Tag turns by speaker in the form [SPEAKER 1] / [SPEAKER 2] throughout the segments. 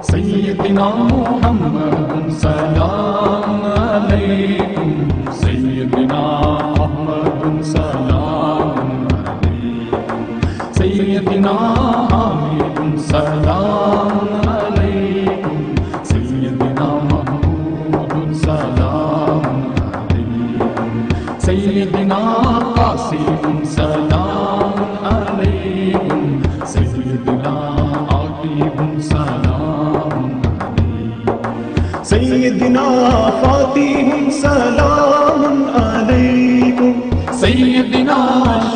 [SPEAKER 1] سيدنا محمد سلام عليكم سيدنا أحمد سلام عليكم سيدنا حميد سلام عليكم سيدنا محمود سلام عليكم سيدنا قاسم سلام عليكم سيدنا عقيب سلام عليكم سيدنا فاتح سلام عليكم سيدنا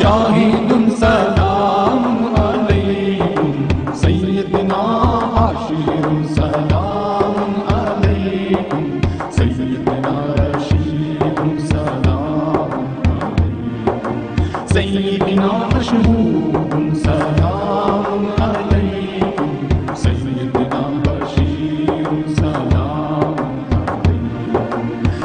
[SPEAKER 1] شاهد سلام عليكم سيدنا عاشر سلام عليكم سيدنا رشيد سلام عليكم سيدنا مشهود سلام عليكم سيدنا بشير سلام عليكم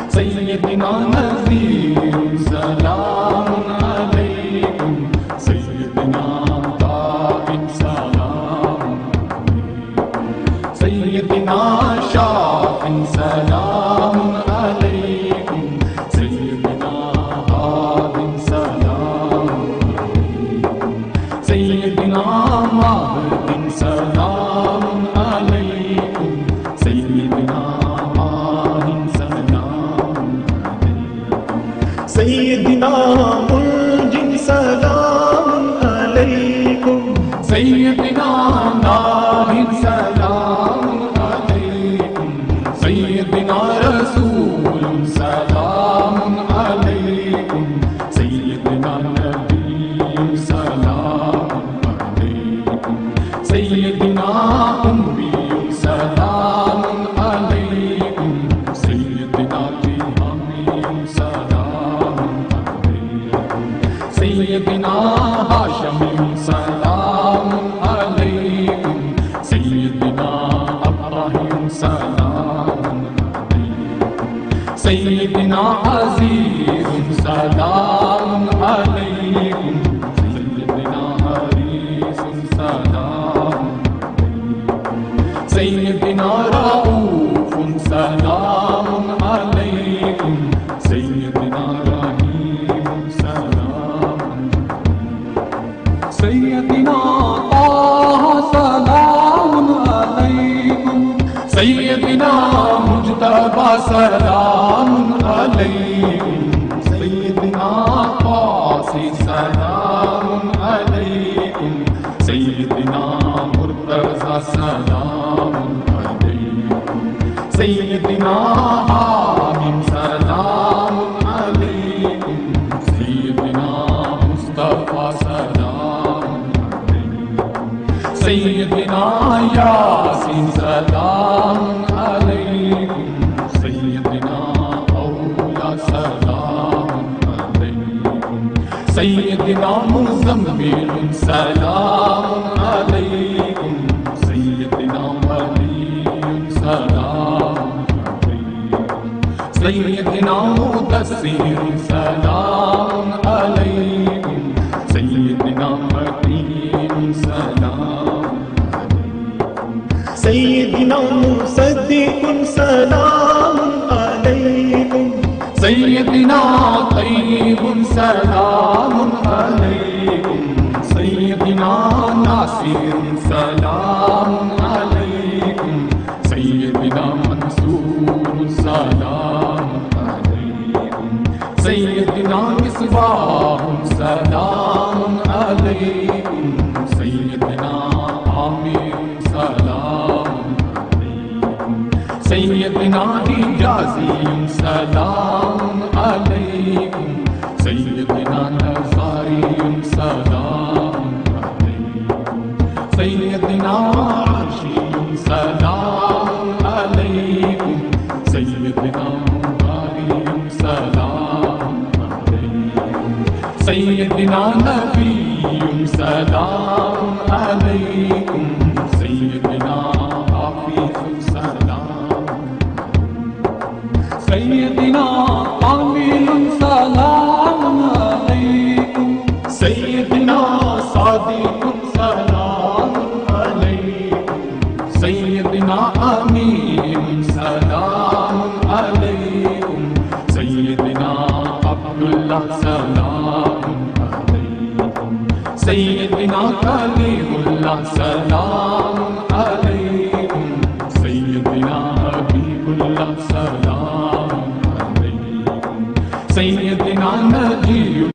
[SPEAKER 1] سيدنا نذير سلام عليكم سيدنا طاهر سلام عليكم سيدنا شاف سلام عليكم سيدنا هاد سلام عليكم سيدنا مهد سلام عليكم سيدنا ماهٍ سلام عليكم سيدنا منج سلام عليكم سيدنا ناهٍ سلام عليكم سيدنا رسول سلام عليكم سيدنا نبي سلام عليكم سيدنا أمي سلام عليكم سيدنا تيمي سلام عليكم سيدنا هاشم سلام عليكم سيدنا إبراهيم سلام عليكم سيدنا عزيز سلام عليكم سيدنا حريص سلام عليكم سيدنا رؤوف سلام عليكم سيدنا رحيم سلام عليكم سيدنا طه سلام عليكم سيدنا مجتبى سلام عليكم سيدنا قاسي سلام عليكم سيدنا مرتضى سلام عليكم سيدنا حامد سلام عليكم سيدنا مصطفى سلام عليكم سيدنا ياسين سلام عليكم سيدنا أولى سلام عليكم سيدنا مزمل سلام عليكم سيدنا ولي سلام عليكم سيدنا مدثر سلام عليكم سيدنا متين سلام عليكم سيدنا مصدق سلام عليكم سيدنا طيب سلام عليكم سيدنا ناصر سلام عليكم سيدنا منصور سلام عليكم سيدنا مصباح سلام عليكم سيدنا عامر سلام عليكم سيدنا حجازي سلام عليكم سيدنا نزاري سلام عليكم سيدنا عرشي سلام عليكم سيدنا مبارك سلام عليكم سيدنا نبي سلام عليكم سيدنا حافظ سلام سيدنا عامل سلام عليكم سيدنا صادق سلام عليكم سيدنا سيدنا أمين سلام عليكم سيدنا عبد الله سلام عليكم سيدنا كليم الله سلام عليكم سيدنا حبيب الله سلام عليكم سيدنا نجي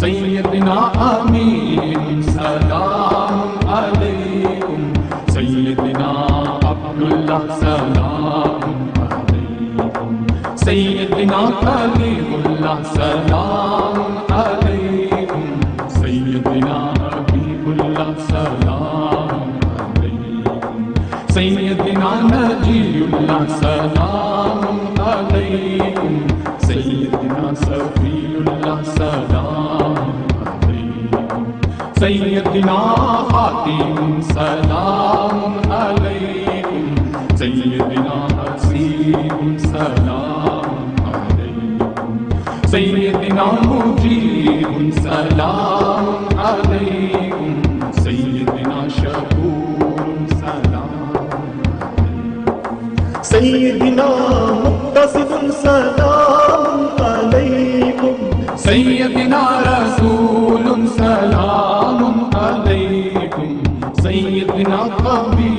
[SPEAKER 1] سيدنا أمين سلام عليكم سيدنا عبد الله سلام عليكم سيدنا كليم الله سلام عليكم سيدنا حبيب الله سلام عليكم سيدنا نجي الله سلام عليكم سيدنا صفي الله سلام عليكم سيدنا خاتم سلام عليكم سيدنا حسيب سلام عليكم سيدنا مجيب سلام عليكم سيدنا شكور سلام عليكم سيدنا مقتصد سلام عليكم سيدنا رسول سلام عليكم سيدنا قوي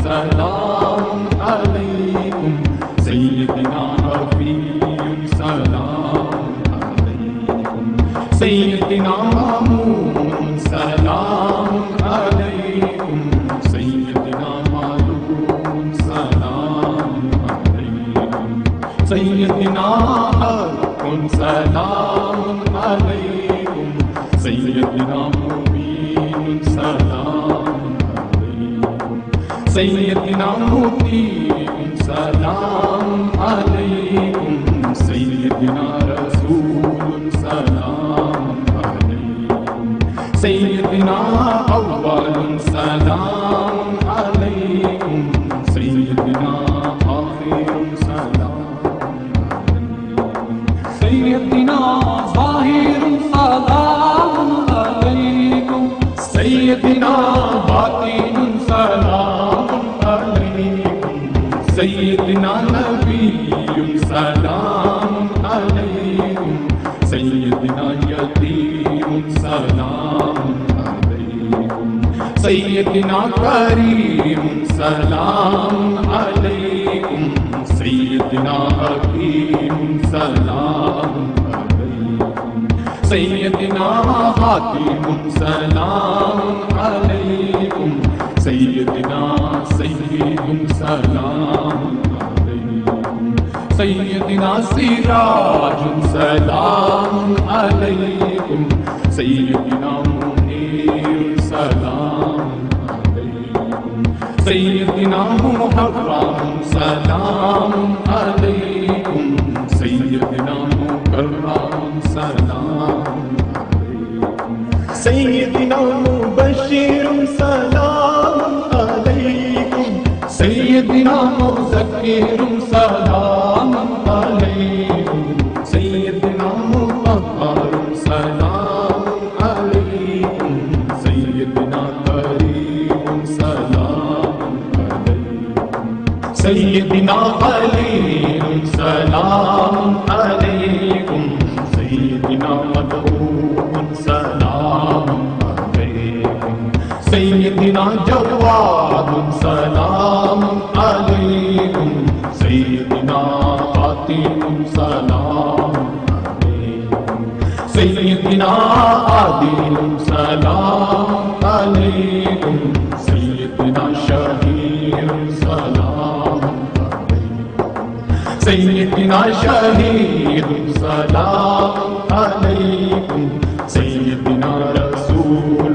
[SPEAKER 1] سلام عليكم سيدنا حفي سلام عليكم سيدنا مامون سلام عليكم سيدنا معلوم سلام عليكم سيدنا حق سلام عليكم سيدنا مبين سلام عليكم سيدنا مطيع سلام عليكم سيدنا رسول سلام عليكم سيدنا أول سلام عليكم سيدنا آخر سلام عليكم سيدنا ظاهر سلام عليكم سيدنا باطن سلام عليكم سيدنا نبي سلام عليكم سيدنا يتيم سلام عليكم سيدنا كريم سلام عليكم سيدنا حكيم سلام عليكم سيدنا حاتم سلام عليكم سيدنا سيد سلام عليكم سيدنا سراج سلام عليكم سيدنا منير سلام عليكم سيدنا محرم سلام عليكم سيدنا مكرم سلام عليكم سيدنا مبشر سلام عليكم سيدنا مذكر سلام عليكم سيدنا مطهر سلام عليكم سيدنا كريم سلام عليكم سيدنا خليل سلام عليكم سيدنا مدعو سلام عليكم سيدنا جواد سلام عليكم سيدنا فاطم سلام عليكم سيدنا عادل سلام عليكم سيدنا شهير سلام عليكم سيدنا شهيد سلام عليكم سيدنا رسول